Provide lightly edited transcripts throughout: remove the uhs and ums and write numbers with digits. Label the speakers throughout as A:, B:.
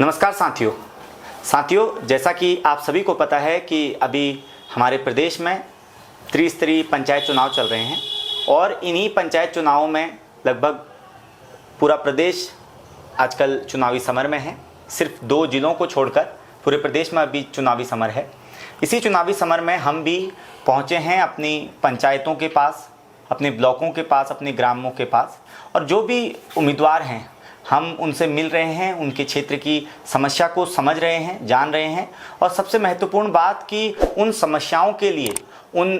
A: नमस्कार साथियों, जैसा कि आप सभी को पता है कि अभी हमारे प्रदेश में त्रिस्तरीय पंचायत चुनाव चल रहे हैं और इन्हीं पंचायत चुनावों में लगभग पूरा प्रदेश आजकल चुनावी समर में है। सिर्फ 2 जिलों को छोड़कर पूरे प्रदेश में अभी चुनावी समर है। इसी चुनावी समर में हम भी पहुंचे हैं अपनी पंचायतों के पास, अपने ब्लॉकों के पास, अपने ग्रामों के पास, और जो भी उम्मीदवार हैं हम उनसे मिल रहे हैं, उनके क्षेत्र की समस्या को समझ रहे हैं, जान रहे हैं, और सबसे महत्वपूर्ण बात कि उन समस्याओं के लिए उन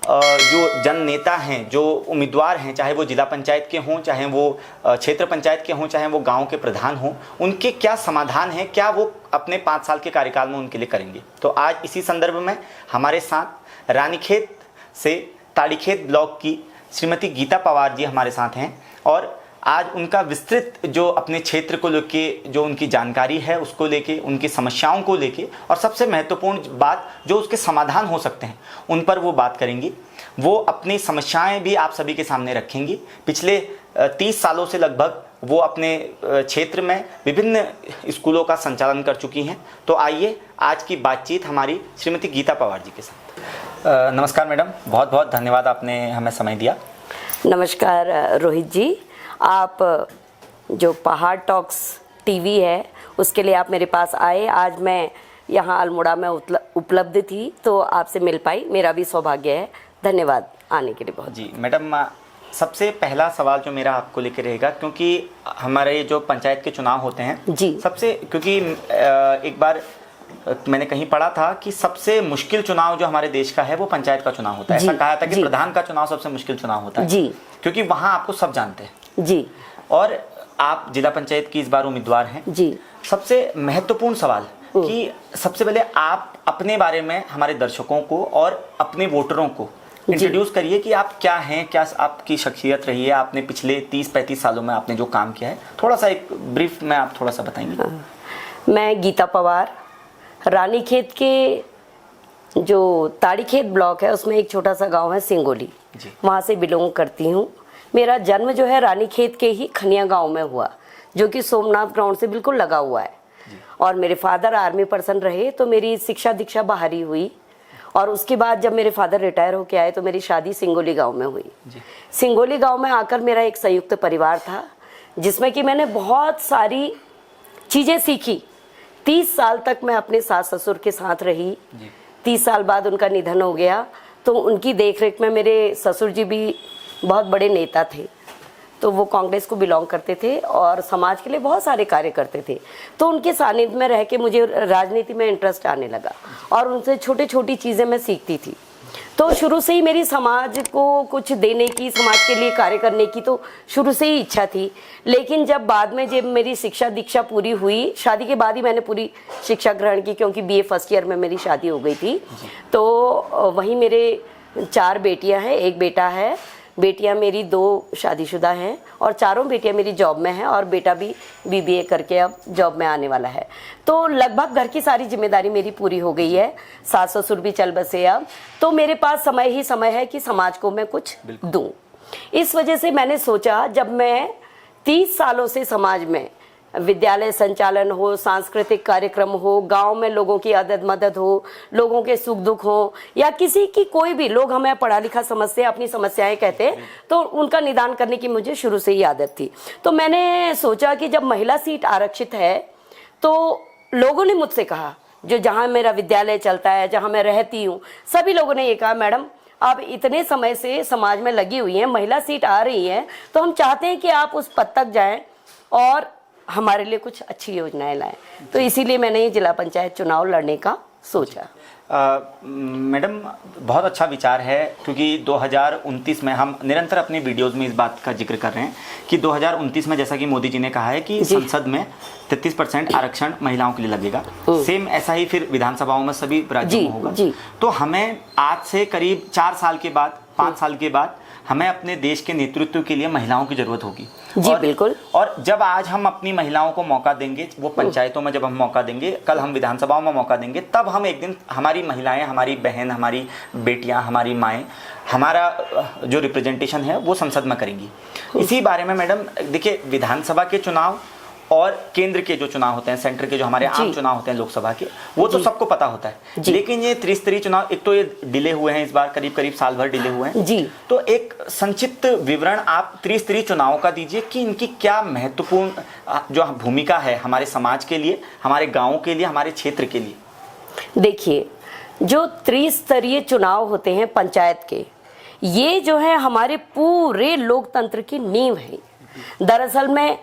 A: जो जन नेता हैं, जो उम्मीदवार हैं, चाहे वो जिला पंचायत के हों, चाहे वो क्षेत्र पंचायत के हों, चाहे वो गांव के प्रधान हों, उनके क्या समाधान हैं, क्या वो अपने 5 साल के कार्यकाल में उनके लिए करेंगे। तो आज इसी संदर्भ में हमारे साथ रानीखेत से ताड़ीखेत ब्लॉक की श्रीमती गीता पवार जी हमारे साथ हैं और आज उनका विस्तृत जो अपने क्षेत्र को लेके जो उनकी जानकारी है उसको लेके, उनकी समस्याओं को लेके, और सबसे महत्वपूर्ण बात जो उसके समाधान हो सकते हैं उन पर वो बात करेंगी। वो अपनी समस्याएं भी आप सभी के सामने रखेंगी। पिछले 30 सालों से लगभग वो अपने क्षेत्र में विभिन्न स्कूलों का संचालन कर चुकी हैं। तो आइए आज की बातचीत हमारी श्रीमती गीता पवार जी के साथ। नमस्कार मैडम, बहुत बहुत धन्यवाद आपने हमें समय दिया।
B: नमस्कार रोहित जी, आप जो पहाड़ टॉक्स टीवी है उसके लिए आप मेरे पास आए। आज मैं यहाँ अल्मोड़ा में उपलब्ध थी तो आपसे मिल पाई, मेरा भी सौभाग्य है। धन्यवाद आने के लिए बहुत।
A: जी मैडम, सबसे पहला सवाल जो मेरा आपको लेकर रहेगा, क्योंकि हमारे जो पंचायत के चुनाव होते हैं
B: जी,
A: सबसे, क्योंकि एक बार मैंने कहीं पढ़ा था कि सबसे मुश्किल चुनाव जो हमारे देश का है वो पंचायत का चुनाव होता है। ऐसा कहा था कि प्रधान का चुनाव सबसे मुश्किल चुनाव होता है
B: जी,
A: क्योंकि वहां आपको सब जानते हैं
B: जी,
A: और आप जिला पंचायत की इस बार उम्मीदवार हैं
B: जी।
A: सबसे महत्वपूर्ण सवाल कि सबसे पहले आप अपने बारे में हमारे दर्शकों को और अपने वोटरों को इंट्रोड्यूस करिए कि आप क्या हैं, क्या आपकी शख्सियत रही है, आपने पिछले 30-35 सालों में आपने जो काम किया है, थोड़ा सा एक ब्रीफ में आप थोड़ा सा बताएंगे।
B: मैं गीता पवार, रानीखेत के जो ताड़ीखेत ब्लॉक है उसमें एक छोटा सा गांव है सिंगोली, वहाँ से बिलोंग करती हूँ। मेरा जन्म जो है रानीखेत के ही खनिया गांव में हुआ, जो कि सोमनाथ ग्राउंड से बिल्कुल लगा हुआ है। और मेरे फादर आर्मी पर्सन रहे तो मेरी शिक्षा दीक्षा बाहर ही हुई, और उसके बाद जब मेरे फादर रिटायर होके आए तो मेरी शादी सिंगोली गांव में हुई। सिंगोली गांव में आकर मेरा एक संयुक्त परिवार था जिसमें कि मैंने बहुत सारी चीज़ें सीखी। 30 साल तक मैं अपने सास ससुर के साथ रही। 30 साल बाद उनका निधन हो गया तो उनकी देखरेख में मेरे ससुर जी भी बहुत बड़े नेता थे, तो वो कांग्रेस को बिलोंग करते थे और समाज के लिए बहुत सारे कार्य करते थे। तो उनके सानिध्य में रह के मुझे राजनीति में इंटरेस्ट आने लगा और उनसे छोटी छोटी चीज़ें मैं सीखती थी। तो शुरू से ही मेरी समाज को कुछ देने की, समाज के लिए कार्य करने की तो शुरू से ही इच्छा थी। लेकिन जब बाद में जब मेरी शिक्षा दीक्षा पूरी हुई, शादी के बाद ही मैंने पूरी शिक्षा ग्रहण की, क्योंकि BA फर्स्ट ईयर में मेरी शादी हो गई थी। तो वहीं मेरे 4 बेटियां हैं, 1 बेटा है। बेटियां मेरी 2 शादीशुदा हैं और चारों बेटियां मेरी जॉब में हैं और बेटा भी BBA करके अब जॉब में आने वाला है। तो लगभग घर की सारी जिम्मेदारी मेरी पूरी हो गई है, सास ससुर भी चल बसे अब। तो मेरे पास समय ही समय है कि समाज को मैं कुछ दूं। इस वजह से मैंने सोचा, जब मैं 30 सालों से समाज में विद्यालय संचालन हो, सांस्कृतिक कार्यक्रम हो, गांव में लोगों की मदद हो, लोगों के सुख दुख हो, या किसी की कोई भी, लोग हमें पढ़ा लिखा समझते हैं, अपनी समस्याएं कहते हैं, तो उनका निदान करने की मुझे शुरू से ही आदत थी। तो मैंने सोचा कि जब महिला सीट आरक्षित है तो लोगों ने मुझसे कहा, जो जहाँ मेरा विद्यालय चलता है, जहाँ मैं रहती हूँ, सभी लोगों ने ये कहा, मैडम आप इतने समय से समाज में लगी हुई हैं, महिला सीट आ रही है, तो हम चाहते हैं कि आप उस पद तक जाएं और हमारे लिए कुछ अच्छी योजनाएं लाएं। तो इसीलिए मैंने ये जिला पंचायत चुनाव लड़ने का सोचा।
A: मैडम, बहुत अच्छा विचार है, क्योंकि 2029 में हम निरंतर अपनी वीडियोस में इस बात का जिक्र कर रहे हैं कि 2029 में, जैसा कि मोदी जी ने कहा है कि संसद में 33% आरक्षण महिलाओं के लिए लगेगा। सेम ऐसा ही फिर विधानसभाओं में सभी राज्यों में होगा। तो हमें आज से करीब 4 साल के बाद, 5 साल के बाद हमें अपने देश के नेतृत्व के लिए महिलाओं की जरूरत होगी।
B: जी बिल्कुल।
A: और जब आज हम अपनी महिलाओं को मौका देंगे, वो पंचायतों में जब हम मौका देंगे, कल हम विधानसभाओं में मौका देंगे, तब हम एक दिन हमारी महिलाएं, हमारी बहन, हमारी बेटियां, हमारी माएँ, हमारा जो रिप्रेजेंटेशन है वो संसद में करेंगी। इसी बारे में मैडम देखिए, विधानसभा के चुनाव और केंद्र के जो चुनाव होते हैं, सेंटर के जो हमारे आम चुनाव होते हैं लोकसभा के, वो तो सबको पता होता है। लेकिन ये त्रिस्तरीय चुनाव, एक तो ये डिले हुए हैं, इस बार करीब करीब साल भर डिले हुए हैं
B: जी।
A: तो एक संक्षिप्त विवरण आप त्रिस्तरीय चुनावों का दीजिए कि इनकी क्या महत्वपूर्ण जो भूमिका है हमारे समाज के लिए, हमारे गाँव के लिए, हमारे क्षेत्र के लिए।
B: देखिए, जो त्रिस्तरीय चुनाव होते हैं पंचायत के, ये जो है हमारे पूरे लोकतंत्र की नींव है। दरअसल में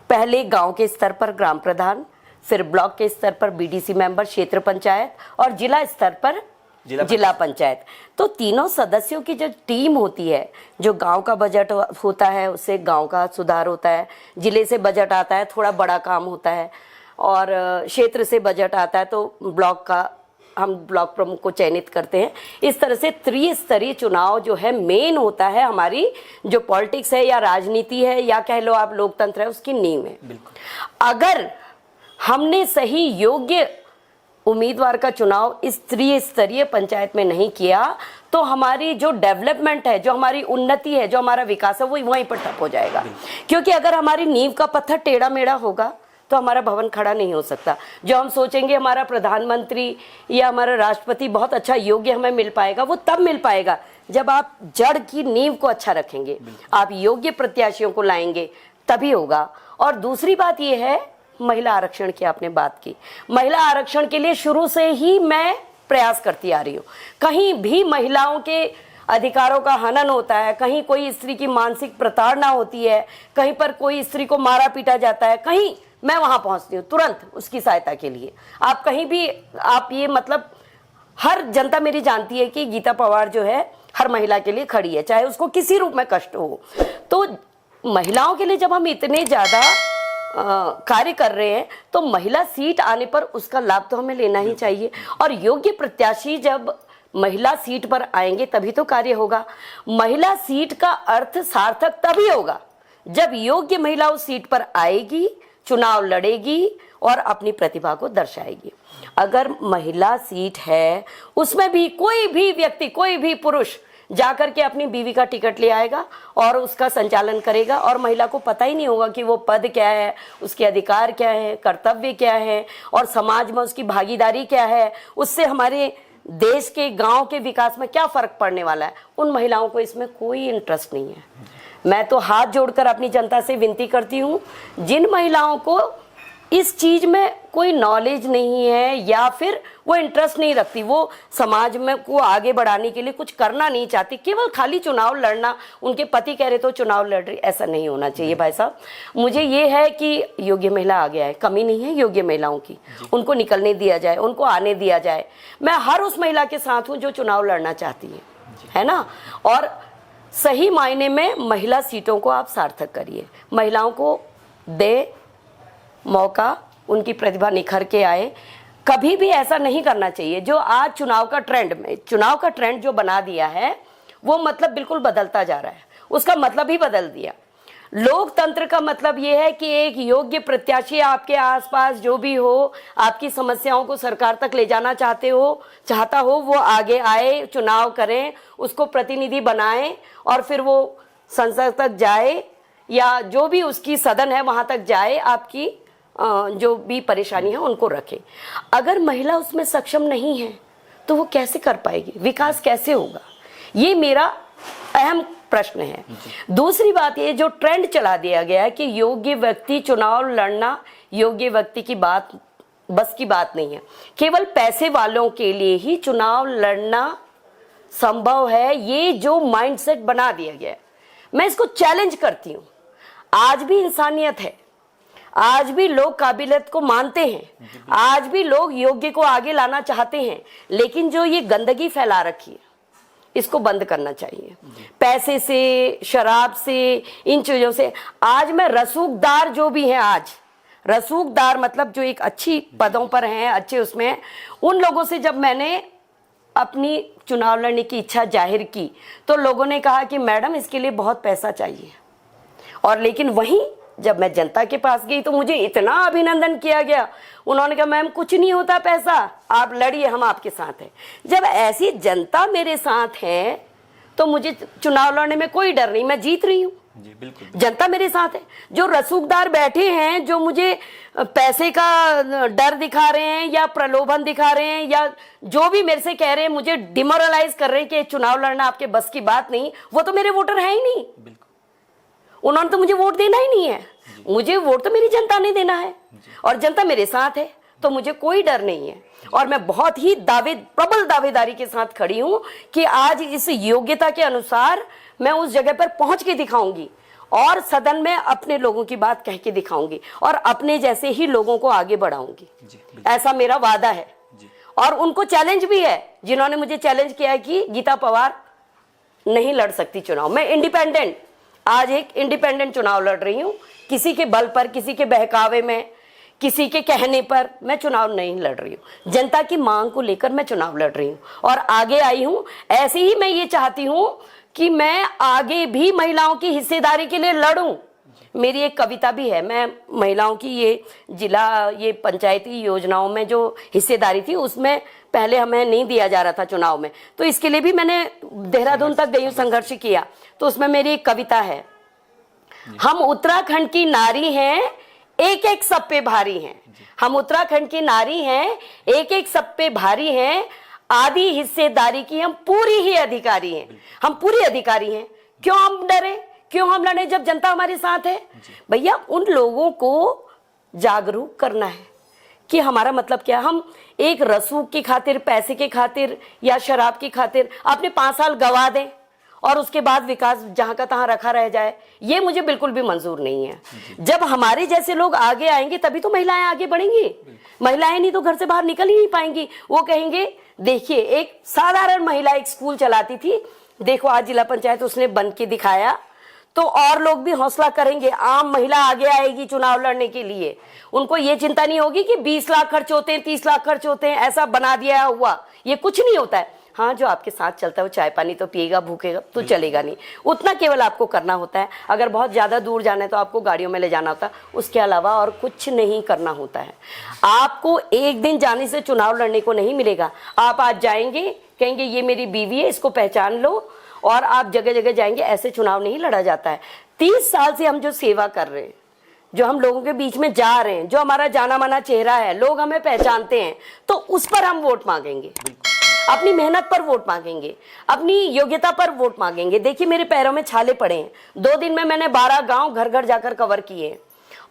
B: पहले गांव के स्तर पर ग्राम प्रधान, फिर ब्लॉक के स्तर पर बीडीसी मेंबर, क्षेत्र पंचायत, और जिला स्तर पर जिला पंचायत। तो तीनों सदस्यों की जो टीम होती है, जो गांव का बजट होता है उससे गांव का सुधार होता है, जिले से बजट आता है थोड़ा बड़ा काम होता है, और क्षेत्र से बजट आता है तो ब्लॉक का हम ब्लॉक प्रमुख को चयनित करते हैं। इस तरह से त्रिस्तरीय चुनाव जो है मेन होता है, हमारी जो पॉलिटिक्स है या राजनीति है या कह लो आप लोकतंत्र है, उसकी नींव है। अगर हमने सही योग्य उम्मीदवार का चुनाव इस त्रिस्तरीय पंचायत में नहीं किया तो हमारी जो डेवलपमेंट है, जो हमारी उन्नति है, जो हमारा विकास है, वो वहीं पर ठप हो जाएगा। क्योंकि अगर हमारी नींव का पत्थर टेढ़ा मेढ़ा होगा तो हमारा भवन खड़ा नहीं हो सकता। जो हम सोचेंगे हमारा प्रधानमंत्री या हमारा राष्ट्रपति बहुत अच्छा योग्य हमें मिल पाएगा, वो तब मिल पाएगा जब आप जड़ की नींव को अच्छा रखेंगे, आप योग्य प्रत्याशियों को लाएंगे, तभी होगा। और दूसरी बात यह है, महिला आरक्षण की आपने बात की। महिला आरक्षण के लिए शुरू से ही मैं प्रयास करती आ रही हूँ। कहीं भी महिलाओं के अधिकारों का हनन होता है, कहीं कोई स्त्री की मानसिक प्रताड़ना होती है, कहीं पर कोई स्त्री को मारा पीटा जाता है, कहीं मैं वहां पहुंचती हूँ तुरंत उसकी सहायता के लिए। आप कहीं भी, आप ये मतलब हर जनता मेरी जानती है कि गीता पवार जो है हर महिला के लिए खड़ी है, चाहे उसको किसी रूप में कष्ट हो। तो महिलाओं के लिए जब हम इतने ज्यादा कार्य कर रहे हैं तो महिला सीट आने पर उसका लाभ तो हमें लेना ही चाहिए। और योग्य प्रत्याशी जब महिला सीट पर आएंगे तभी तो कार्य होगा। महिला सीट का अर्थ सार्थक तभी होगा जब योग्य महिला उस सीट पर आएगी, चुनाव लड़ेगी और अपनी प्रतिभा को दर्शाएगी। अगर महिला सीट है, उसमें भी कोई भी व्यक्ति, कोई भी पुरुष जाकर के अपनी बीवी का टिकट ले आएगा और उसका संचालन करेगा, और महिला को पता ही नहीं होगा कि वो पद क्या है, उसके अधिकार क्या है, कर्तव्य क्या है, और समाज में उसकी भागीदारी क्या है, उससे हमारे देश के, गांव के विकास में क्या फर्क पड़ने वाला है। उन महिलाओं को इसमें कोई इंटरेस्ट नहीं है। मैं तो हाथ जोड़कर अपनी जनता से विनती करती हूँ, जिन महिलाओं को इस चीज में कोई नॉलेज नहीं है या फिर वो इंटरेस्ट नहीं रखती, वो समाज में को आगे बढ़ाने के लिए कुछ करना नहीं चाहती, केवल खाली चुनाव लड़ना, उनके पति कह रहे तो चुनाव लड़ रही, ऐसा नहीं होना चाहिए भाई साहब। मुझे ये है कि योग्य महिला आ गया है, कमी नहीं है योग्य महिलाओं की, उनको निकलने दिया जाए, उनको आने दिया जाए। मैं हर उस महिला के साथ हूँ जो चुनाव लड़ना चाहती है ना। और सही मायने में महिला सीटों को आप सार्थक करिए, महिलाओं को दे मौका, उनकी प्रतिभा निखर के आए। कभी भी ऐसा नहीं करना चाहिए जो आज चुनाव का ट्रेंड जो बना दिया है, वो मतलब बिल्कुल बदलता जा रहा है, उसका मतलब ही बदल दिया। लोकतंत्र का मतलब ये है कि एक योग्य प्रत्याशी आपके आसपास जो भी हो, आपकी समस्याओं को सरकार तक ले जाना चाहता हो, वो आगे आए, चुनाव करें, उसको प्रतिनिधि बनाएं और फिर वो संसद तक जाए या जो भी उसकी सदन है वहां तक जाए, आपकी जो भी परेशानी है उनको रखे। अगर महिला उसमें सक्षम नहीं है तो वो कैसे कर पाएगी, विकास कैसे होगा, ये मेरा अहम प्रश्न है। दूसरी बात ये, जो ट्रेंड चला दिया गया है कि योग्य व्यक्ति चुनाव लड़ना, योग्य व्यक्ति की बात बस की बात नहीं है, केवल पैसे वालों के लिए ही चुनाव लड़ना संभव है, ये जो माइंडसेट बना दिया गया है, मैं इसको चैलेंज करती हूँ। आज भी इंसानियत है, आज भी लोग काबिलियत को मानते हैं, आज भी लोग योग्य को आगे लाना चाहते हैं, लेकिन जो ये गंदगी फैला रखी है इसको बंद करना चाहिए। पैसे से, शराब से, इन चीजों से। आज मैं रसूखदार जो भी हैं, आज रसूखदार मतलब जो एक अच्छी पदों पर हैं, अच्छे उसमें हैं, उन लोगों से जब मैंने अपनी चुनाव लड़ने की इच्छा जाहिर की तो लोगों ने कहा कि मैडम इसके लिए बहुत पैसा चाहिए। और लेकिन वहीं जब मैं जनता के पास गई तो मुझे इतना अभिनंदन किया गया, उन्होंने कहा मैम कुछ नहीं होता पैसा, आप लड़िए, हम आपके साथ हैं। जब ऐसी जनता मेरे साथ है तो मुझे चुनाव लड़ने में कोई डर नहीं, मैं जीत रही हूँ।
A: जी बिल्कुल।
B: जनता मेरे साथ है। जो रसूखदार बैठे हैं, जो मुझे पैसे का डर दिखा रहे हैं या प्रलोभन दिखा रहे हैं या जो भी मेरे से कह रहे हैं, मुझे डिमोरलाइज कर रहे हैं कि चुनाव लड़ना आपके बस की बात नहीं, वो तो मेरे वोटर है ही नहीं।
A: बिल्कुल।
B: उन्होंने तो मुझे वोट देना ही नहीं है। मुझे वोट तो मेरी जनता ने देना है और जनता मेरे साथ है, तो मुझे कोई डर नहीं है। और मैं बहुत ही प्रबल दावेदारी के साथ खड़ी हूं कि आज इस योग्यता के अनुसार मैं उस जगह पर पहुंच के दिखाऊंगी और सदन में अपने लोगों की बात कह के दिखाऊंगी और अपने जैसे ही लोगों को आगे बढ़ाऊंगी। ऐसा मेरा वादा है। और उनको चैलेंज भी है, जिन्होंने मुझे चैलेंज किया है कि गीता पवार नहीं लड़ सकती चुनाव। मैं इंडिपेंडेंट, आज एक इंडिपेंडेंट चुनाव लड़ रही हूं। किसी के बल पर, किसी के बहकावे में, किसी के कहने पर मैं चुनाव नहीं लड़ रही हूं। जनता की मांग को लेकर मैं चुनाव लड़ रही हूं और आगे आई हूं। ऐसे ही मैं ये चाहती हूं कि मैं आगे भी महिलाओं की हिस्सेदारी के लिए लड़ूं। मेरी एक कविता भी है। मैं महिलाओं की ये पंचायती योजनाओं में जो हिस्सेदारी थी, उसमें पहले हमें नहीं दिया जा रहा था चुनाव में, तो इसके लिए भी मैंने देहरादून तक गई हूं, संघर्ष किया। तो उसमें मेरी एक कविता है, हम उत्तराखंड की नारी हैं, एक एक सब पे भारी हैं। हम उत्तराखंड की नारी हैं, एक एक सब पे भारी हैं, आधी हिस्सेदारी की हम पूरी ही अधिकारी हैं। हम पूरी अधिकारी हैं। क्यों हम डरे, क्यों हम लड़े जब जनता हमारे साथ है? भैया, उन लोगों को जागरूक करना है कि हमारा मतलब क्या। हम एक रसूख की खातिर, पैसे की खातिर या शराब की खातिर अपने 5 साल गवा दें और उसके बाद विकास जहां का तहां रखा रह जाए, ये मुझे बिल्कुल भी मंजूर नहीं है। जब हमारे जैसे लोग आगे आएंगे तभी तो महिलाएं आगे बढ़ेंगी। महिलाएं नहीं तो घर से बाहर निकल ही नहीं पाएंगी। वो कहेंगे, देखिए एक साधारण महिला एक स्कूल चलाती थी, देखो आज जिला पंचायत उसने बन के दिखाया, तो और लोग भी हौसला करेंगे। आम महिला आगे आएगी चुनाव लड़ने के लिए। उनको ये चिंता नहीं होगी कि 20 लाख खर्च होते हैं, 30 लाख खर्च होते हैं, ऐसा बना दिया हुआ। ये कुछ नहीं होता है। हाँ, जो आपके साथ चलता है वो चाय पानी तो पिएगा, भूखेगा तो चलेगा नहीं, उतना केवल आपको करना होता है। अगर बहुत ज्यादा दूर जाना है तो आपको गाड़ियों में ले जाना होता है, उसके अलावा और कुछ नहीं करना होता है। आपको एक दिन जाने से चुनाव लड़ने को नहीं मिलेगा। आप आज जाएंगे, कहेंगे ये मेरी बीवी है, इसको पहचान लो, और आप जगह जगह जाएंगे। ऐसे चुनाव नहीं लड़ा जाता है। 30 साल से हम जो सेवा कर रहे हैं, जो हम लोगों के बीच में जा रहे हैं, जो हमारा जाना माना चेहरा है, लोग हमें पहचानते हैं, तो उस पर हम वोट मांगेंगे। अपनी मेहनत पर वोट मांगेंगे, अपनी योग्यता पर वोट मांगेंगे। देखिए मेरे पैरों में छाले पड़े हैं। 2 दिन में मैंने 12 गांव घर घर जाकर कवर किए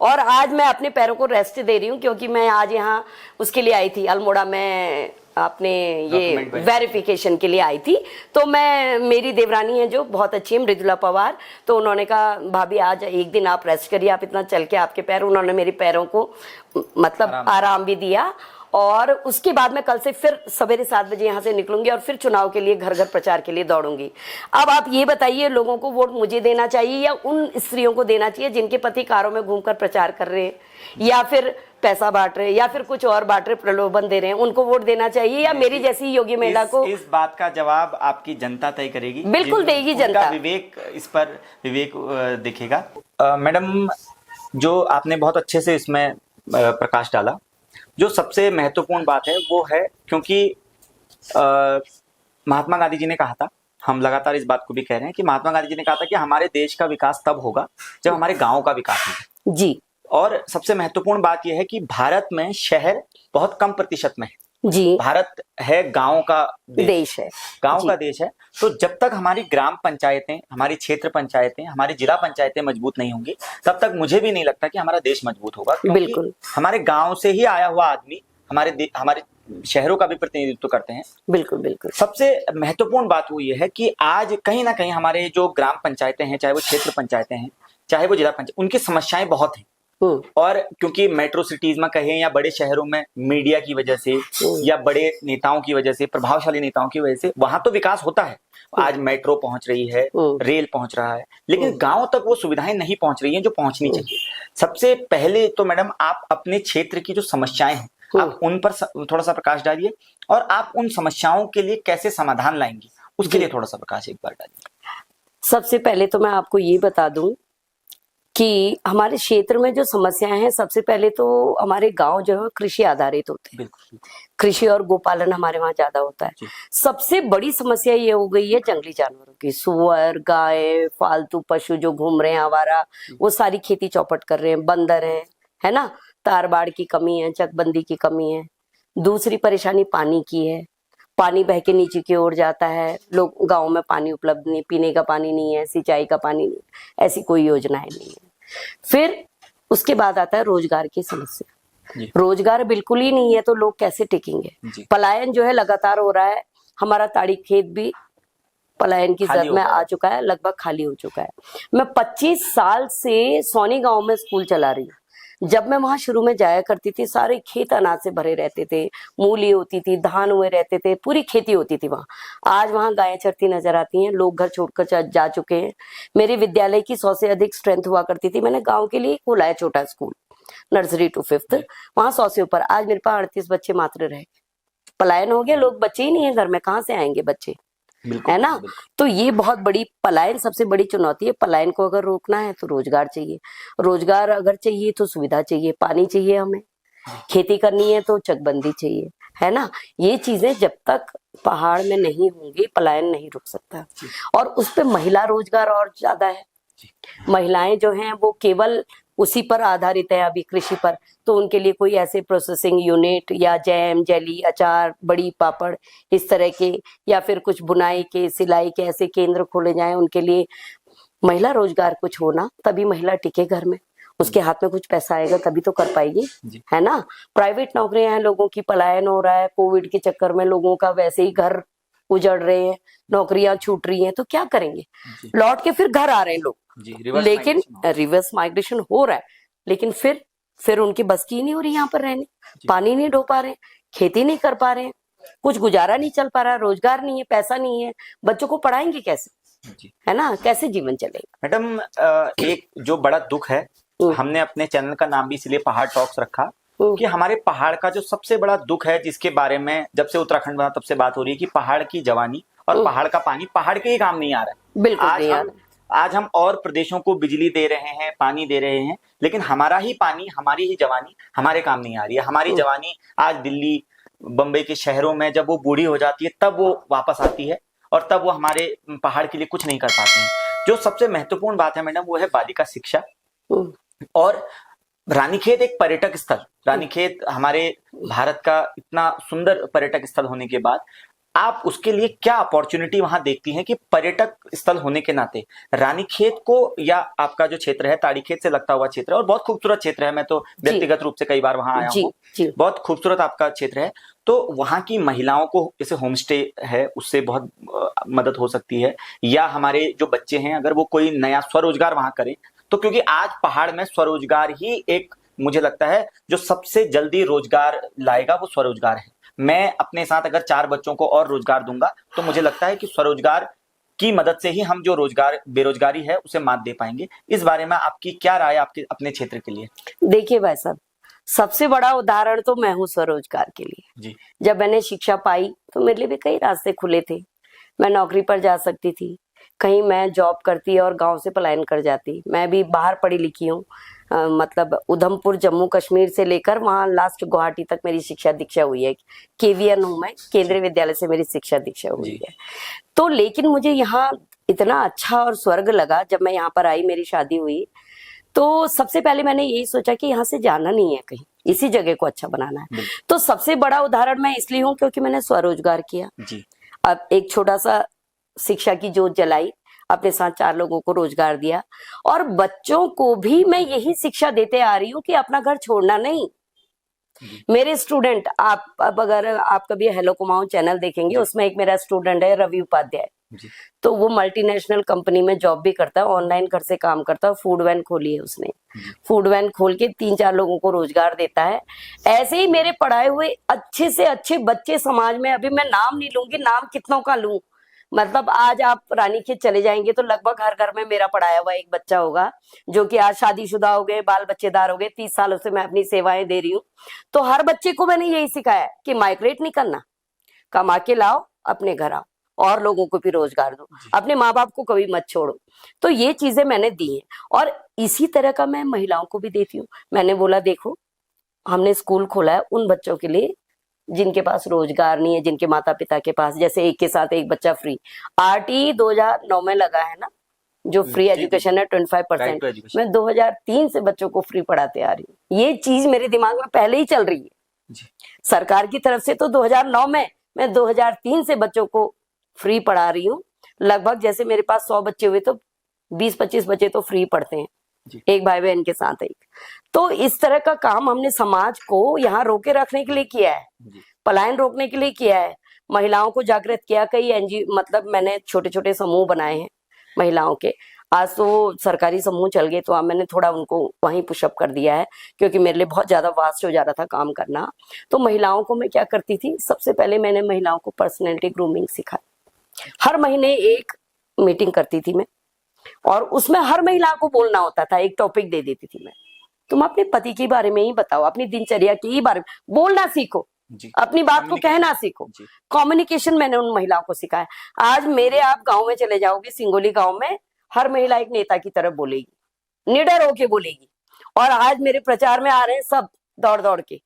B: और आज मैं अपने पैरों को रेस्ट दे रही हूँ, क्योंकि मैं आज यहाँ उसके लिए आई थी, अल्मोड़ा में अपने ये वेरिफिकेशन के लिए आई थी। तो मेरी देवरानी है जो बहुत अच्छी है, मृदुला पवार, तो उन्होंने कहा भाभी आज एक दिन आप रेस्ट करिए, आप इतना चल के आपके पैर, उन्होंने मेरे पैरों को मतलब आराम भी दिया। और उसके बाद मैं कल से फिर सवेरे 7 बजे यहाँ से निकलूंगी और फिर चुनाव के लिए घर घर प्रचार के लिए दौड़ूंगी। अब आप ये बताइए, लोगों को वोट मुझे देना चाहिए या उन स्त्रियों को देना चाहिए जिनके पति कारों में घूमकर प्रचार कर रहे हैं, या फिर पैसा बांट रहे हैं, या फिर कुछ और बांट रहे, प्रलोभन दे रहे हैं? उनको वोट देना चाहिए या मेरी जैसी योग्य महिला को?
A: इस बात का जवाब आपकी जनता तय करेगी।
B: बिल्कुल देगी जनता।
A: विवेक, इस पर विवेक दिखेगा। मैडम, जो आपने बहुत अच्छे से इसमें प्रकाश डाला, जो सबसे महत्वपूर्ण बात है वो है, क्योंकि महात्मा गांधी जी ने कहा था, हम लगातार इस बात को भी कह रहे हैं कि महात्मा गांधी जी ने कहा था कि हमारे देश का विकास तब होगा जब हमारे गांव का विकास होगा।
B: जी।
A: और सबसे महत्वपूर्ण बात यह है कि भारत में शहर बहुत कम प्रतिशत में है। जी। भारत है गांव का देश है, गांव का देश है। तो जब तक हमारी ग्राम पंचायतें, हमारी क्षेत्र पंचायतें, हमारी जिला पंचायतें मजबूत नहीं होंगी, तब तक मुझे भी नहीं लगता कि हमारा देश मजबूत होगा। बिल्कुल। हमारे गांव से ही आया हुआ आदमी हमारे शहरों का भी प्रतिनिधित्व करते हैं। बिल्कुल बिल्कुल। सबसे महत्वपूर्ण बात वो ये है कि आज कहीं ना कहीं हमारे जो ग्राम पंचायतें हैं, चाहे वो क्षेत्र पंचायतें हैं, चाहे वो जिला पंचायत, उनकी समस्याएं बहुत हैं। और क्योंकि मेट्रो सिटीज में कहें या बड़े शहरों में मीडिया की वजह से या बड़े नेताओं की वजह से, प्रभावशाली नेताओं की वजह से वहां तो विकास होता है। आज मेट्रो पहुंच रही है, रेल पहुंच रहा है, लेकिन गांव तक वो सुविधाएं नहीं पहुंच रही हैं जो पहुंचनी चाहिए। सबसे पहले तो मैडम, आप अपने क्षेत्र की जो समस्याएं हैं, आप उन पर थोड़ा सा प्रकाश डालिए, और आप उन समस्याओं के लिए कैसे समाधान लाएंगे उसके लिए थोड़ा सा प्रकाश एक बार डालिए। सबसे पहले तो मैं आपको ये बता दूं कि हमारे क्षेत्र में जो समस्याएं हैं, सबसे पहले तो हमारे गांव जो है कृषि आधारित होते हैं।
B: कृषि और गोपालन हमारे वहाँ ज्यादा होता है। सबसे बड़ी समस्या ये हो गई है जंगली जानवरों की, सुअर, गाय, फालतू पशु जो घूम रहे हैं आवारा, वो सारी खेती चौपट कर रहे हैं, बंदर है ना, तार बाड़ की कमी है, चकबंदी की कमी है। दूसरी परेशानी पानी की है, पानी बह के नीचे की ओर जाता है, लोग गांव में पानी उपलब्ध नहीं, पीने का पानी नहीं है, सिंचाई का पानी नहीं, ऐसी कोई योजनाएं नहीं है। फिर उसके बाद आता है रोजगार की समस्या। रोजगार बिल्कुल ही नहीं है तो लोग कैसे टिकेंगे। पलायन जो है लगातार हो रहा है, हमारा ताड़ी खेत भी पलायन की जद में आ चुका है, लगभग खाली हो चुका है। मैं 25 साल से सोनी गांव में स्कूल चला रही हूँ। जब मैं वहां शुरू में जाया करती थी, सारे खेत अनाज से भरे रहते थे, मूली होती थी, धान हुए रहते थे, पूरी खेती होती थी वहां। आज वहां गायें चरती नजर आती हैं, लोग घर छोड़कर जा चुके हैं। मेरे विद्यालय की 100 से अधिक स्ट्रेंथ हुआ करती थी। मैंने गाँव के लिए खोला है छोटा स्कूल, नर्सरी टू 5th, वहां 100 से ऊपर। आज मेरे पास 38 बच्चे मात्र रहे। पलायन हो गया, लोग बच्चे ही नहीं है घर में, कहाँ से आएंगे बच्चे, है ना। तो ये बहुत बड़ी पलायन सबसे बड़ी चुनौती है। पलायन को अगर रोकना है तो रोजगार चाहिए, रोजगार अगर चाहिए तो सुविधा चाहिए, पानी चाहिए, हमें खेती करनी है तो चकबंदी चाहिए, है ना। ये चीजें जब तक पहाड़ में नहीं होंगी, पलायन नहीं रुक सकता। और उस पे महिला रोजगार और ज्यादा है। महिलाएं जो हैं वो केवल उसी पर आधारित है अभी, कृषि पर। तो उनके लिए कोई ऐसे प्रोसेसिंग यूनिट या जैम, जेली, अचार, बड़ी, पापड़, इस तरह के, या फिर कुछ बुनाई के, सिलाई के ऐसे केंद्र खोले जाएं उनके लिए। महिला रोजगार कुछ होना, तभी महिला टिके घर में, उसके हाथ में कुछ पैसा आएगा तभी तो कर पाएगी, है ना। प्राइवेट नौकरियां हैं, लोगों की पलायन हो रहा है, कोविड के चक्कर में लोगों का वैसे ही घर उजड़ रहे हैं, नौकरियां छूट रही हैं, तो क्या करेंगे, लौट के फिर घर आ रहे हैं लोग। लेकिन रिवर्स माइग्रेशन हो रहा है, लेकिन फिर उनकी बस की नहीं हो रही यहाँ पर रहने, पानी नहीं ढो पा रहे, खेती नहीं कर पा रहे, कुछ गुजारा नहीं चल पा रहा, रोजगार नहीं है, पैसा नहीं है, बच्चों को पढ़ाएंगे कैसे, है ना, कैसे जीवन चलेगा।
A: मैडम, एक जो बड़ा दुख है, हमने अपने चैनल का नाम भी इसलिए पहाड़ टॉक्स रखा कि हमारे पहाड़ का जो सबसे बड़ा दुख है, जिसके बारे में जब से उत्तराखंड बना तब से बात हो रही है, कि पहाड़ की जवानी और पहाड़ का पानी पहाड़ के ही काम नहीं आ रहा है।
B: बिल्कुल नहीं आ रहा।
A: आज हम और प्रदेशों को बिजली दे रहे हैं, पानी दे रहे हैं, लेकिन हमारा ही पानी, हमारी ही जवानी हमारे काम नहीं आ रही है। हमारी जवानी आज दिल्ली, बम्बई के शहरों में जब वो बूढ़ी हो जाती है तब वो वापस आती है, और तब वो हमारे पहाड़ के लिए कुछ नहीं कर पाते हैं। जो सबसे महत्वपूर्ण बात है मैडम, वो है बालिका शिक्षा। और रानीखेत एक पर्यटक स्थल, रानीखेत हमारे भारत का इतना सुंदर पर्यटक स्थल होने के बाद आप उसके लिए क्या अपॉर्चुनिटी वहां देखती हैं कि पर्यटक स्थल होने के नाते रानीखेत को, या आपका जो क्षेत्र है ताड़ीखेत से लगता हुआ क्षेत्र है, और बहुत खूबसूरत क्षेत्र है, मैं तो व्यक्तिगत रूप से कई बार वहां आया हूँ, बहुत खूबसूरत आपका क्षेत्र है। तो वहां की महिलाओं को, जैसे होम स्टे है, उससे बहुत मदद हो सकती है, या हमारे जो बच्चे हैं अगर वो कोई नया स्वरोजगार वहां करें, तो क्योंकि आज पहाड़ में स्वरोजगार ही एक, मुझे लगता है जो सबसे जल्दी रोजगार लाएगा वो स्वरोजगार है। मैं अपने साथ अगर 4 बच्चों को और रोजगार दूंगा तो मुझे लगता है कि स्वरोजगार की मदद से ही हम जो रोजगार, बेरोजगारी है, उसे मात दे पाएंगे। इस बारे में आपकी क्या राय है आपके अपने क्षेत्र के लिए?
B: देखिए भाई साहब, सबसे बड़ा उदाहरण तो मैं हूँ स्वरोजगार के लिए जी। जब मैंने शिक्षा पाई तो मेरे लिए भी कई रास्ते खुले थे। मैं नौकरी पर जा सकती थी, कहीं मैं जॉब करती और गांव से पलायन कर जाती। मैं भी बाहर पढ़ी लिखी हूँ, मतलब उधमपुर, जम्मू कश्मीर से लेकर वहां लास्ट गुवाहाटी तक मेरी शिक्षा दीक्षा हुई है। केवीएन हूँ मैं, केंद्रीय विद्यालय से मेरी शिक्षा दीक्षा हुई है। तो लेकिन मुझे यहाँ इतना अच्छा और स्वर्ग लगा जब मैं यहाँ पर आई, मेरी शादी हुई, तो सबसे पहले मैंने यही सोचा कि यहाँ से जाना नहीं है कहीं, इसी जगह को अच्छा बनाना है। तो सबसे बड़ा उदाहरण मैं इसलिए हूँ क्योंकि मैंने स्वरोजगार किया। अब एक छोटा सा शिक्षा की जोत जलाई, अपने साथ 4 लोगों को रोजगार दिया, और बच्चों को भी मैं यही शिक्षा देते आ रही हूँ कि अपना घर छोड़ना नहीं। मेरे स्टूडेंट, आप अब अगर आप कभी हेलो कुमाऊं चैनल देखेंगे, उसमें एक मेरा स्टूडेंट है रवि उपाध्याय, तो वो मल्टीनेशनल कंपनी में जॉब भी करता है, ऑनलाइन घर से काम करता है, फूड वैन खोली है उसने। फूड वैन खोल के 3-4 लोगों को रोजगार देता है। ऐसे ही मेरे पढ़ाए हुए अच्छे से अच्छे बच्चे समाज में, अभी मैं नाम नहीं लूंगी, नाम कितनों का लूं, मतलब आज आप रानीखेत चले जाएंगे तो लगभग हर घर में मेरा पढ़ाया हुआ एक बच्चा होगा, जो कि आज शादीशुदा हो गए, बाल बच्चेदार हो गए। 30 सालों से मैं अपनी सेवाएं दे रही हूँ। तो हर बच्चे को मैंने यही सिखाया कि माइग्रेट नहीं करना, कमा के लाओ, अपने घर आओ, और लोगों को भी रोजगार दो, अपने माँ बाप को कभी मत छोड़ो। तो ये चीजें मैंने दी हैं, और इसी तरह का मैं महिलाओं को भी देती हूँ। मैंने बोला देखो, हमने स्कूल खोला है उन बच्चों के लिए जिनके पास रोजगार नहीं है, जिनके माता पिता के पास, जैसे एक के साथ एक बच्चा फ्री, आरटी 2009 में लगा है ना, जो फ्री एजुकेशन है 25%, मैं 2003 से बच्चों को फ्री पढ़ाते आ रही हूँ। ये चीज मेरे दिमाग में पहले ही चल रही है
A: जी।
B: सरकार की तरफ से। तो 2009 में मैं 2003 से बच्चों को फ्री पढ़ा रही हूँ। लगभग जैसे मेरे पास 100 बच्चे हुए तो 20-25 बच्चे तो फ्री पढ़ते हैं
A: जी।
B: एक भाई बहन के साथ एक। तो इस तरह का काम हमने समाज को यहाँ रोके रखने के लिए किया है, पलायन रोकने के लिए किया है, महिलाओं को जागृत किया। कई एनजीओ मतलब मैंने छोटे छोटे समूह बनाए हैं महिलाओं के। आज तो सरकारी समूह चल गए, तो अब मैंने थोड़ा उनको वहीं पुशअप कर दिया है, क्योंकि मेरे लिए बहुत ज्यादा वास्ट हो जा रहा था काम करना। तो महिलाओं को मैं क्या करती थी, सबसे पहले मैंने महिलाओं को पर्सनैलिटी ग्रूमिंग सिखाई। हर महीने एक मीटिंग करती थी मैं, और उसमें हर महिला को बोलना होता था, एक टॉपिक दे देती थी मैं, तुम अपने पति के बारे में ही बताओ, अपनी दिनचर्या के ही बारे में बोलना सीखो, अपनी बात को कहना सीखो। कम्युनिकेशन मैंने उन महिलाओं को सिखाया। आज मेरे आप गांव में चले जाओगे, सिंगोली गांव में हर महिला एक नेता की तरफ बोलेगी, निडर होके बोलेगी। और आज मेरे प्रचार में आ रहे हैं सब दौड़ दौड़ के।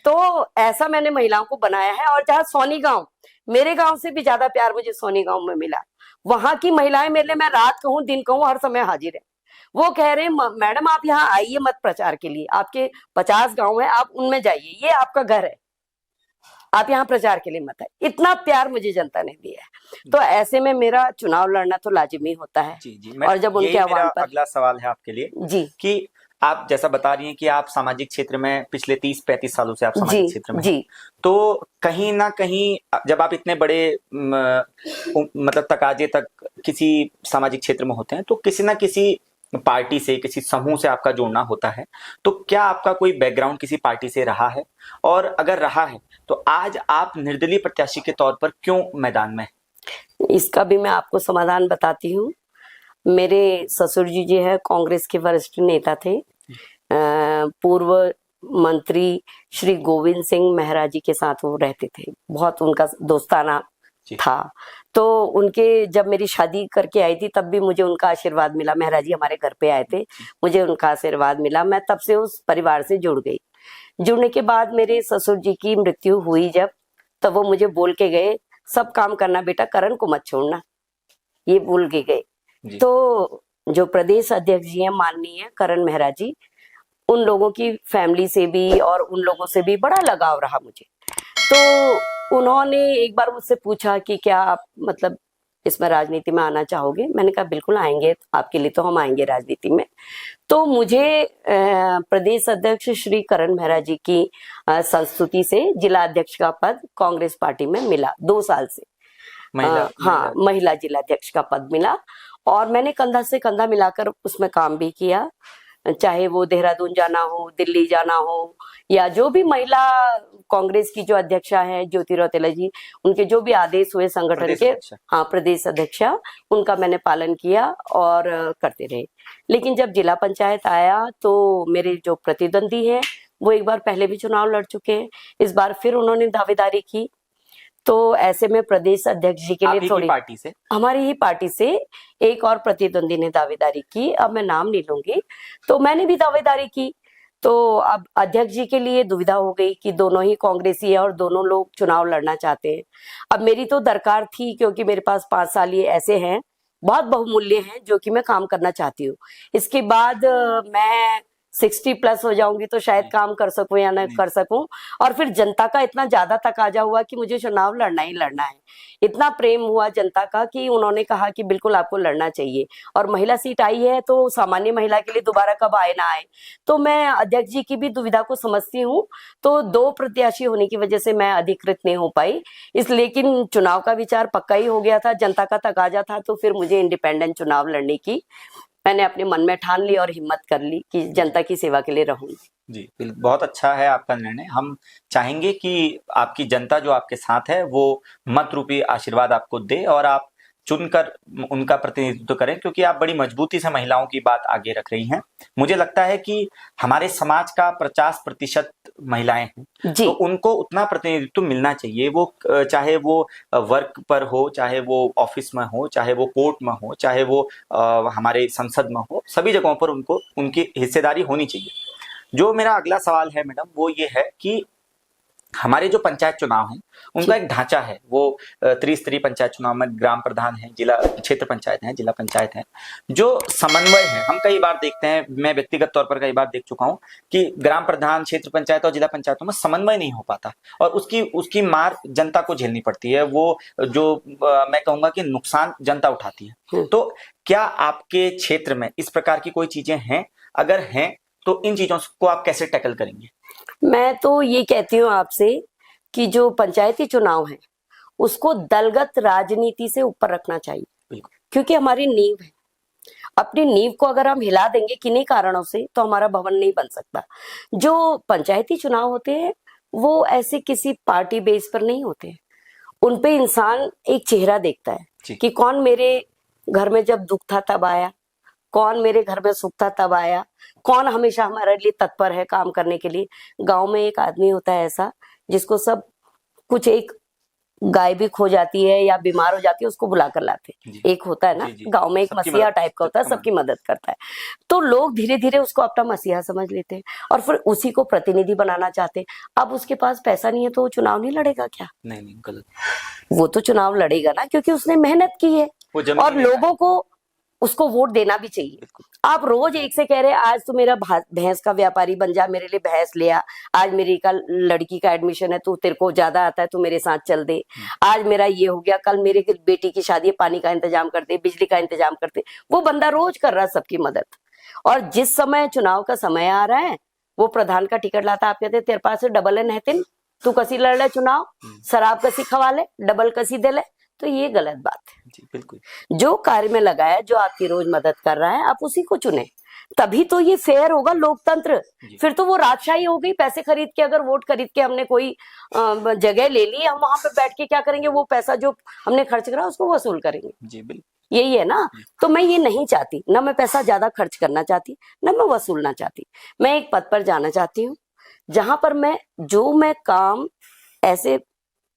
B: तो ऐसा मैंने महिलाओं को बनाया है। और जहाँ सोनी गांव, मेरे गांव से भी ज्यादा प्यार मुझे सोनी गांव में मिला। वहां की महिलाएं मेरे लिए, मैं रात कहूँ दिन कहूँ, हर समय हाजिर है। वो कह रहे हैं मैडम आप यहाँ आइए मत प्रचार के लिए, आपके 50 गांव है, आप उनमें जाइए, ये आपका घर है, आप यहाँ प्रचार के लिए मत आए। इतना प्यार मुझे जनता ने दिया है। तो ऐसे में मेरा चुनाव लड़ना तो लाजिमी होता है।
A: जी।
B: और जब उनके आह्वान पर।
A: अगला सवाल है आपके लिए
B: जी, कि
A: आप जैसा बता रही हैं कि आप सामाजिक क्षेत्र में पिछले 30-35 सालों से आप सामाजिक क्षेत्र में
B: जी,
A: तो कहीं ना कहीं जब आप इतने बड़े मतलब तकाजे तक किसी सामाजिक क्षेत्र में होते हैं, तो किसी ना किसी पार्टी से, किसी समूह से आपका जोड़ना होता है। तो क्या आपका कोई बैकग्राउंड किसी पार्टी से रहा है, और अगर रहा है तो आज आप निर्दलीय प्रत्याशी के तौर पर क्यों मैदान में?
B: इसका भी मैं आपको समाधान बताती हूँ। मेरे ससुर जी है कांग्रेस के वरिष्ठ नेता थे, पूर्व मंत्री श्री गोविंद सिंह मेहरा जी के साथ वो रहते थे, बहुत उनका दोस्ताना था। तो उनके जब मेरी शादी करके आई थी तब भी मुझे उनका आशीर्वाद मिला। मेहरा जी हमारे घर पे आए थे, मुझे उनका आशीर्वाद मिला। मैं तब से उस परिवार से जुड़ गई। जुड़ने के बाद मेरे ससुर जी की मृत्यु हुई जब, तब वो मुझे बोल के गए, सब काम करना बेटा, करण को मत छोड़ना, ये बोल के गए। तो जो प्रदेश अध्यक्ष जी हैं माननीय करण मेहरा जी, उन लोगों की फैमिली से भी और उन लोगों से भी बड़ा लगाव रहा मुझे। तो उन्होंने एक बार मुझसे पूछा कि क्या आप मतलब इसमें राजनीति में आना चाहोगे? मैंने कहा बिल्कुल आएंगे, आपके लिए तो हम आएंगे राजनीति में। तो मुझे प्रदेश अध्यक्ष श्री करण मेहरा जी की संस्तुति से जिला अध्यक्ष का पद कांग्रेस पार्टी में मिला 2 साल से। महिला जिला अध्यक्ष का पद मिला, और मैंने कंधा से कंधा मिलाकर उसमें काम भी किया। चाहे वो देहरादून जाना हो, दिल्ली जाना हो, या जो भी महिला कांग्रेस की जो अध्यक्षा है ज्योति रौतेला जी, उनके जो भी आदेश हुए संगठन के, प्रदेश अध्यक्षा, उनका मैंने पालन किया और करते रहे। लेकिन जब जिला पंचायत आया तो मेरे जो प्रतिद्वंदी हैं वो एक बार पहले भी चुनाव लड़ चुके हैं, इस बार फिर उन्होंने दावेदारी की। तो ऐसे में प्रदेश अध्यक्ष जी के लिए थोड़ी
A: पार्टी से,
B: हमारी ही पार्टी से एक और प्रतिद्वंदी ने दावेदारी की, अब मैं नाम नहीं लूंगी, तो मैंने भी दावेदारी की। तो अब अध्यक्ष जी के लिए दुविधा हो गई कि दोनों ही कांग्रेसी है और दोनों लोग चुनाव लड़ना चाहते हैं। अब मेरी तो दरकार थी, क्योंकि मेरे पास 5 साल ये ऐसे हैं, बहुत बहुमूल्य हैं, जो कि मैं काम करना चाहती हूँ। इसके बाद मैं 60+ हो जाऊंगी तो शायद काम कर सकूं या न कर सकूं। और फिर जनता का इतना ज्यादा तकाजा हुआ कि मुझे चुनाव लड़ना ही लड़ना है। इतना प्रेम हुआ जनता का कि उन्होंने कहा कि बिल्कुल आपको लड़ना चाहिए। और महिला सीट आई है तो सामान्य महिला के लिए दोबारा कब आए ना आए। तो मैं अध्यक्ष जी की भी दुविधा को समझती हूँ। तो 2 प्रत्याशी होने की वजह से मैं अधिकृत नहीं हो पाई, इसलिए लेकिन चुनाव का विचार पक्का ही हो गया था, जनता का तकाजा था, तो फिर मुझे इंडिपेंडेंट चुनाव लड़ने की मैंने अपने मन में ठान ली और हिम्मत कर ली कि जनता की सेवा के लिए रहूंगी।
A: जी, बहुत अच्छा है आपका निर्णय। हम चाहेंगे कि आपकी जनता जो आपके साथ है वो मत रूपी आशीर्वाद आपको दे और आप चुनकर उनका प्रतिनिधित्व करें, क्योंकि आप बड़ी मजबूती से महिलाओं की बात आगे रख रही हैं। मुझे लगता है कि हमारे समाज का 50% महिलाएं हैं, तो उनको उतना प्रतिनिधित्व मिलना चाहिए। वो चाहे वो वर्क पर हो, चाहे वो ऑफिस में हो, चाहे वो कोर्ट में हो, चाहे वो हमारे संसद में हो, सभी जगहों पर उनको उनकी हिस्सेदारी होनी चाहिए। जो मेरा अगला सवाल है मैडम, वो ये है कि हमारे जो पंचायत चुनाव हैं उनका एक ढांचा है, वो त्रिस्तरीय पंचायत चुनाव में ग्राम प्रधान है, जिला क्षेत्र पंचायत है, जिला पंचायत है, जो समन्वय है। हम कई बार देखते हैं, मैं व्यक्तिगत तौर पर कई बार देख चुका हूं कि ग्राम प्रधान, क्षेत्र पंचायत और जिला पंचायतों में समन्वय नहीं हो पाता और उसकी मार जनता को झेलनी पड़ती है। वो जो मैं कहूंगा कि नुकसान जनता उठाती है। तो क्या आपके क्षेत्र में इस प्रकार की कोई चीजें हैं? अगर हैं तो इन चीजों को आप कैसे टैकल करेंगे?
B: मैं तो ये कहती हूँ आपसे कि जो पंचायती चुनाव है उसको दलगत राजनीति से ऊपर रखना चाहिए, क्योंकि हमारी नींव है। अपनी नींव को अगर हम हिला देंगे किन्हीं कारणों से तो हमारा भवन नहीं बन सकता। जो पंचायती चुनाव होते हैं वो ऐसे किसी पार्टी बेस पर नहीं होते हैं। उनपे इंसान एक चेहरा देखता है कि कौन मेरे घर में जब दुख था तब आया, कौन मेरे घर में सुख था तब आया, कौन हमेशा हमारे लिए तत्पर है काम करने के लिए। गांव में एक आदमी होता है ऐसा जिसको सब कुछ, एक गाय भी खो जाती है या बीमार हो जाती है उसको बुलाकर लाते। एक होता है ना गांव में एक मसीहा टाइप का होता है, सबकी मदद करता है। तो लोग धीरे धीरे उसको अपना मसीहा समझ लेते हैं और फिर उसी को प्रतिनिधि बनाना चाहते हैं। अब उसके पास पैसा नहीं है तो वो चुनाव नहीं लड़ेगा क्या?
A: नहीं, गलत।
B: वो तो चुनाव लड़ेगा ना, क्योंकि उसने मेहनत की है और लोगों को उसको वोट देना भी चाहिए। आप रोज एक से कह रहे आज तो मेरा भैंस का व्यापारी बन जा, मेरे लिए भैंस ले आ, आज मेरी का लड़की का एडमिशन है, तू तेरे को ज्यादा आता है तू मेरे साथ चल दे, आज मेरा ये हो गया, कल मेरे बेटी की शादी है, पानी का इंतजाम कर दे, बिजली का इंतजाम कर दे। वो बंदा रोज कर रहा है सबकी मदद। और जिस समय चुनाव का समय आ रहा है वो प्रधान का टिकट लाता, आप कहते तेरे पास डबल है नहतिन, तू कसी लड़ ले चुनाव, शराब कसी खवा ले, डबल कसी दे ले। तो ये गलत बात है।
A: जी बिल्कुल।
B: जो कार्य में लगा है, जो आपकी रोज मदद कर रहा है, आप उसी को चुने, तभी तो ये फेयर होगा लोकतंत्र। फिर तो वो राजशाही हो गई। पैसे खरीद के, अगर वोट खरीद के हमने कोई जगह ले ली, हम वहां पे बैठ के क्या करेंगे? वो पैसा जो हमने खर्च करा उसको वसूल करेंगे।
A: जी बिल्कुल,
B: यही है ना। तो मैं ये नहीं चाहती, ना मैं पैसा ज्यादा खर्च करना चाहती, ना मैं वसूलना चाहती। मैं एक पद पर जाना चाहती हूँ जहां पर मैं काम ऐसे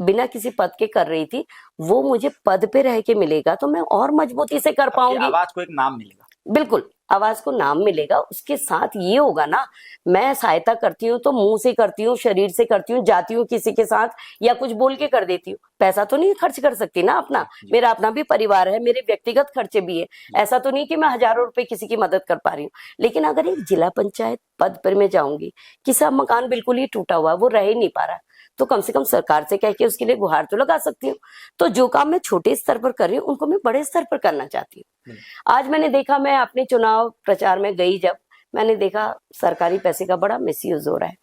B: बिना किसी पद के कर रही थी, वो मुझे पद पे रह के मिलेगा तो मैं और मजबूती से कर पाऊंगी।
A: आवाज को एक नाम मिलेगा।
B: बिल्कुल, आवाज को नाम मिलेगा। उसके साथ ये होगा ना, मैं सहायता करती हूँ तो मुंह से करती हूँ, शरीर से करती हूँ, जाती हूँ किसी के साथ या कुछ बोल के कर देती हूँ। पैसा तो नहीं खर्च कर सकती ना अपना, मेरा अपना भी परिवार है, मेरे व्यक्तिगत खर्चे भी है। ऐसा तो नहीं कि मैं हजारों रुपए किसी की मदद कर पा रही हूँ। लेकिन अगर एक जिला पंचायत पद पर मैं जाऊंगी, किसी मकान बिल्कुल ही टूटा हुआ, वो रह ही नहीं पा रहा, तो कम से कम सरकार से कह के उसके लिए गुहार तो लगा सकती हूँ। तो जो काम मैं छोटे स्तर पर कर रही हूँ उनको मैं बड़े स्तर पर करना चाहती हूँ। आज मैंने देखा, मैं अपने चुनाव प्रचार में गई जब, मैंने देखा सरकारी पैसे का बड़ा मिसयूज हो रहा है।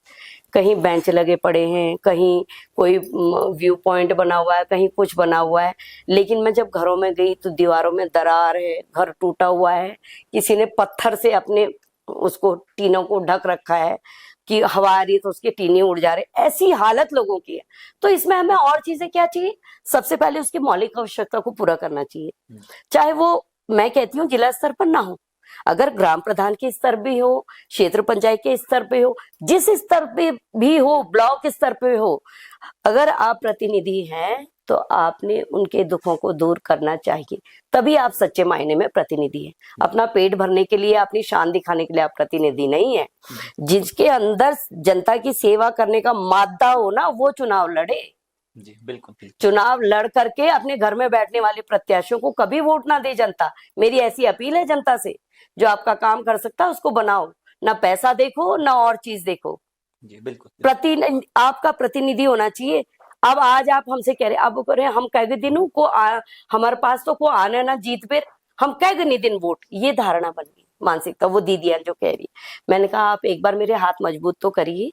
B: कहीं बेंच लगे पड़े हैं, कहीं कोई व्यू पॉइंट बना हुआ है, कहीं कुछ बना हुआ है। लेकिन मैं जब घरों में गई तो दीवारों में दरार है, घर टूटा हुआ है, किसी ने पत्थर से अपने उसको टीनों को ढक रखा है कि हवा आ रही है तो उसके टीने उड़ जा रहे। ऐसी हालत लोगों की है। तो इसमें हमें और चीजें क्या चाहिए? सबसे पहले उसकी मौलिक आवश्यकता को पूरा करना चाहिए। चाहे वो, मैं कहती हूँ, जिला स्तर पर ना हो, अगर ग्राम प्रधान के स्तर भी हो, क्षेत्र पंचायत के स्तर पे हो, जिस स्तर पे भी हो, ब्लॉक स्तर पे हो, अगर आप प्रतिनिधि हैं तो आपने उनके दुखों को दूर करना चाहिए। तभी आप सच्चे मायने में प्रतिनिधि हैं। अपना पेट भरने के लिए, अपनी शान दिखाने के लिए आप प्रतिनिधि नहीं है। जिसके अंदर जनता की सेवा करने का मादा हो ना, वो चुनाव लड़े।
A: जी बिल्कुल।
B: चुनाव लड़ करके अपने घर में बैठने वाले प्रत्याशियों को कभी वोट ना दे जनता। मेरी ऐसी अपील है जनता से, जो आपका काम कर सकता है उसको बनाओ, ना पैसा देखो ना और चीज देखो।
A: जी बिल्कुल।
B: आपका प्रतिनिधि होना चाहिए। अब आज आप हमसे कह रहे, अब कह रहे हम कह दिन को हमारे पास तो को आने ना जीत पे, हम कह दिन वोट, ये धारणा बन गई, मानसिकता। वो दीदियां जो कह रही, मैंने कहा आप एक बार मेरे हाथ मजबूत तो करिए,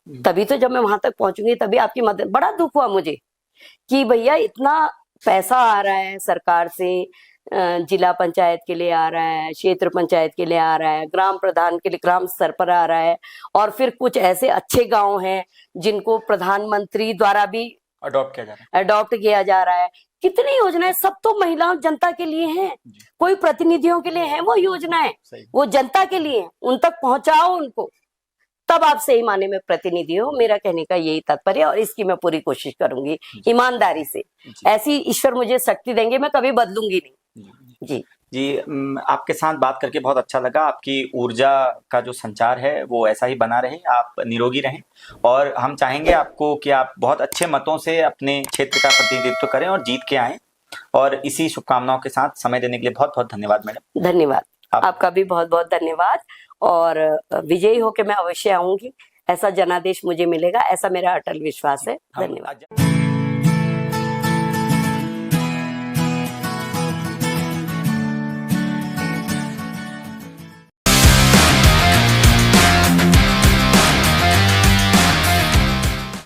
B: तभी तो जब मैं वहां तक पहुंचूंगी तभी आपकी मदद। बड़ा दुख हुआ मुझे कि भैया इतना पैसा आ रहा है सरकार से, जिला पंचायत के लिए आ रहा है, क्षेत्र पंचायत के लिए आ रहा है, ग्राम प्रधान के लिए ग्राम स्तर पर आ रहा है, और फिर कुछ ऐसे अच्छे गांव हैं जिनको प्रधानमंत्री द्वारा भी अडॉप्ट किया जा रहा है। कितनी योजनाएं, सब तो महिलाओं जनता के लिए हैं, कोई प्रतिनिधियों के लिए है वो योजनाएं, वो जनता के लिए, उन तक पहुंचाओ उनको, तब आप सही माने में प्रतिनिधि हो। मेरा कहने का यही तात्पर्य, और इसकी मैं पूरी कोशिश करूंगी ईमानदारी से। ऐसी ईश्वर मुझे शक्ति देंगे, मैं कभी बदलूंगी नहीं। जी
A: जी, आपके साथ बात करके बहुत अच्छा लगा। आपकी ऊर्जा का जो संचार है वो ऐसा ही बना रहे, आप निरोगी रहें और हम चाहेंगे आपको कि आप बहुत अच्छे मतों से अपने क्षेत्र का प्रतिनिधित्व करें और जीत के आएं। और इसी शुभकामनाओं के साथ समय देने के लिए बहुत बहुत धन्यवाद मैडम।
B: धन्यवाद।
A: आप-
B: आपका भी बहुत बहुत धन्यवाद। और विजयी होकर मैं अवश्य आऊंगी, ऐसा जनादेश मुझे मिलेगा, ऐसा मेरा अटल विश्वास है।
A: हम
B: धन्यवाद।